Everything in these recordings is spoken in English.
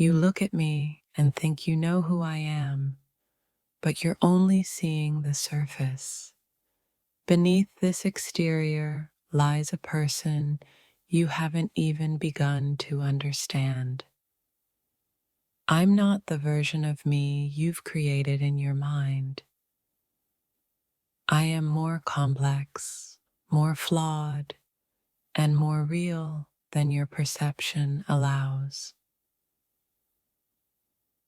You look at me and think you know who I am, but you're only seeing the surface. Beneath this exterior lies a person you haven't even begun to understand. I'm not the version of me you've created in your mind. I am more complex, more flawed, and more real than your perception allows.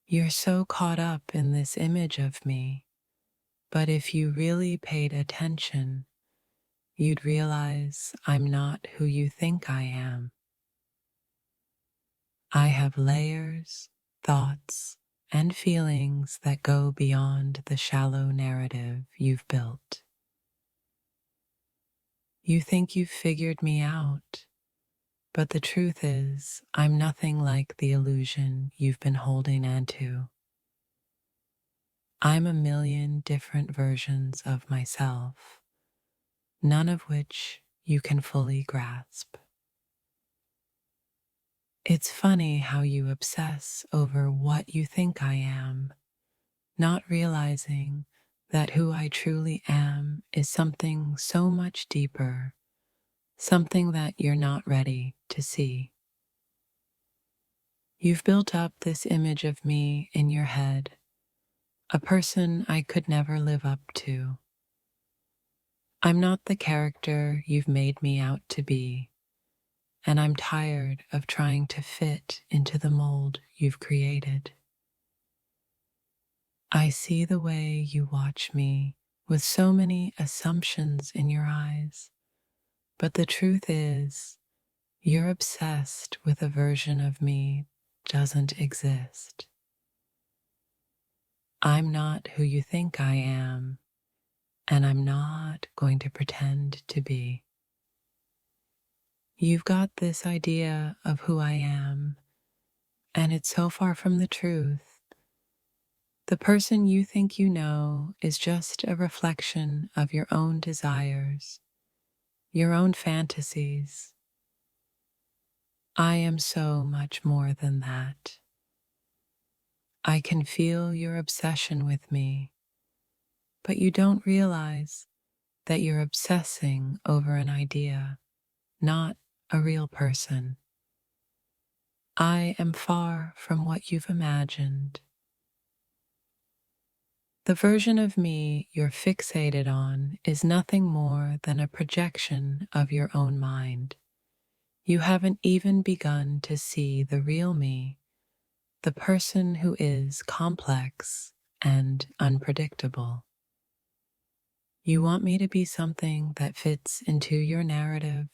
You're so caught up in this image of me, but if you really paid attention, you'd realize I'm not who you think I am. I have layers, thoughts, and feelings that go beyond the shallow narrative you've built. You think you've figured me out, but the truth is, I'm nothing like the illusion you've been holding onto. I'm a million different versions of myself, none of which you can fully grasp. It's funny how you obsess over what you think I am, not realizing that who I truly am is something so much deeper, something that you're not ready to see. You've built up this image of me in your head, a person I could never live up to. I'm not the character you've made me out to be, and I'm tired of trying to fit into the mold you've created. I see the way you watch me with so many assumptions in your eyes, but the truth is, you're obsessed with a version of me doesn't exist. I'm not who you think I am, and I'm not going to pretend to be. You've got this idea of who I am, and it's so far from the truth. The person you think you know is just a reflection of your own desires, your own fantasies. I am so much more than that. I can feel your obsession with me, but you don't realize that you're obsessing over an idea, not a real person. I am far from what you've imagined. The version of me you're fixated on is nothing more than a projection of your own mind. You haven't even begun to see the real me, the person who is complex and unpredictable. You want me to be something that fits into your narrative,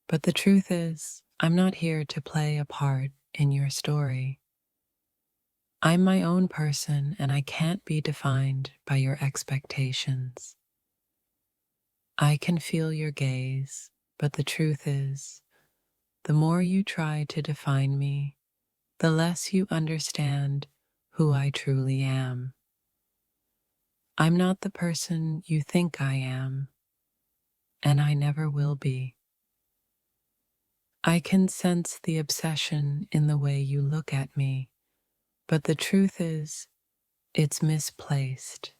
but the truth is, I'm not here to play a part in your story. I'm my own person and I can't be defined by your expectations. I can feel your gaze, but the truth is, the more you try to define me, the less you understand who I truly am. I'm not the person you think I am, and I never will be. I can sense the obsession in the way you look at me, but the truth is, it's misplaced.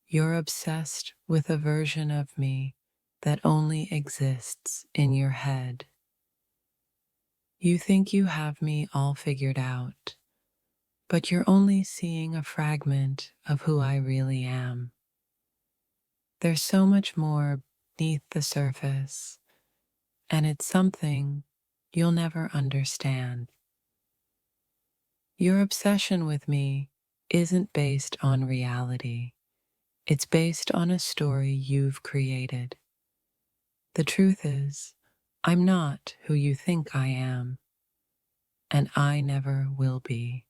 You're obsessed with a version of me that only exists in your head. You think you have me all figured out, but you're only seeing a fragment of who I really am. There's so much more beneath the surface, and it's something you'll never understand. Your obsession with me isn't based on reality. It's based on a story you've created. The truth is, I'm not who you think I am, and I never will be.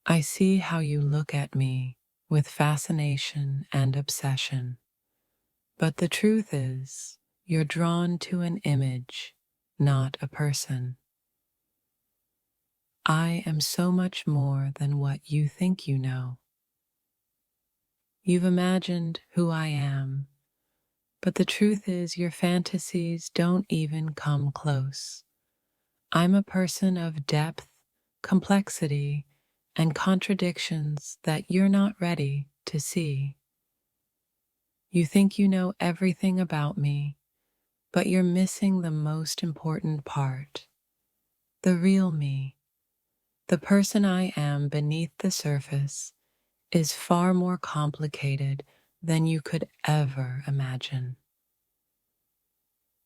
I see how you look at me with fascination and obsession, but the truth is, you're drawn to an image, not a person. I am so much more than what you think you know. You've imagined who I am, but the truth is your fantasies don't even come close. I'm a person of depth, complexity, and contradictions that you're not ready to see. You think you know everything about me, but you're missing the most important part, the real me. The person I am beneath the surface is far more complicated than you could ever imagine.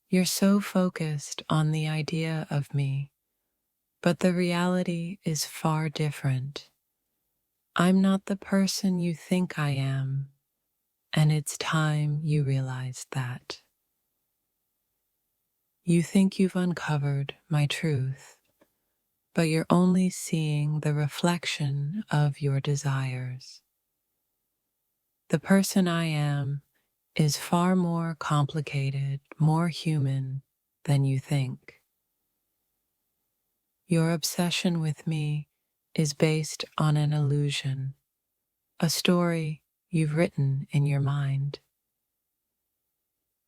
You're so focused on the idea of me, but the reality is far different. I'm not the person you think I am, and it's time you realized that. You think you've uncovered my truth, but you're only seeing the reflection of your desires. The person I am is far more complicated, more human than you think. Your obsession with me is based on an illusion, a story you've written in your mind.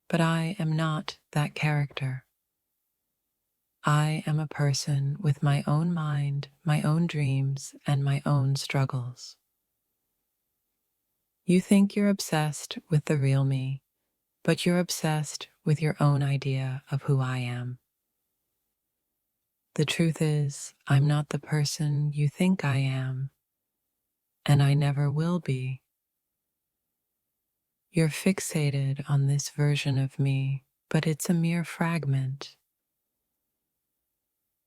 But I am not that character. I am a person with my own mind, my own dreams, and my own struggles. You think you're obsessed with the real me, but you're obsessed with your own idea of who I am. The truth is, I'm not the person you think I am, and I never will be. You're fixated on this version of me, but it's a mere fragment.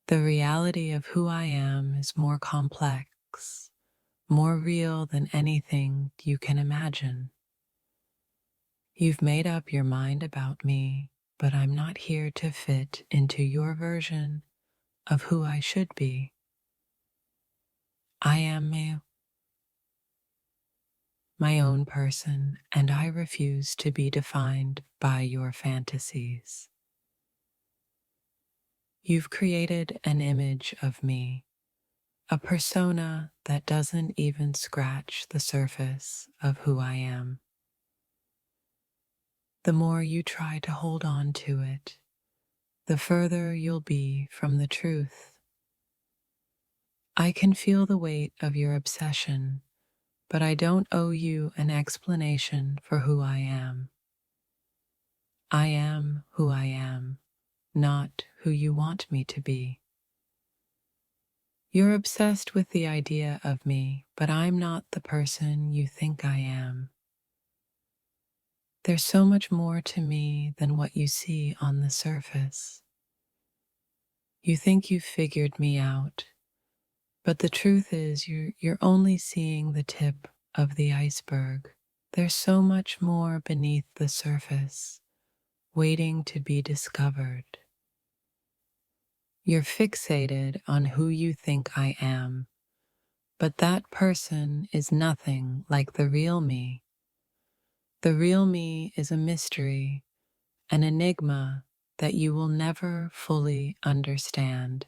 The reality of who I am is more complex, more real than anything you can imagine. You've made up your mind about me, but I'm not here to fit into your version of who I should be. I am my own person, and I refuse to be defined by your fantasies. You've created an image of me, a persona that doesn't even scratch the surface of who I am. The more you try to hold on to it, the further you'll be from the truth. I can feel the weight of your obsession, but I don't owe you an explanation for who I am. I am who I am, not who you want me to be. You're obsessed with the idea of me, but I'm not the person you think I am. There's so much more to me than what you see on the surface. You think you've figured me out, but the truth is you're only seeing the tip of the iceberg. There's so much more beneath the surface, waiting to be discovered. You're fixated on who you think I am, but that person is nothing like the real me. The real me is a mystery, an enigma that you will never fully understand.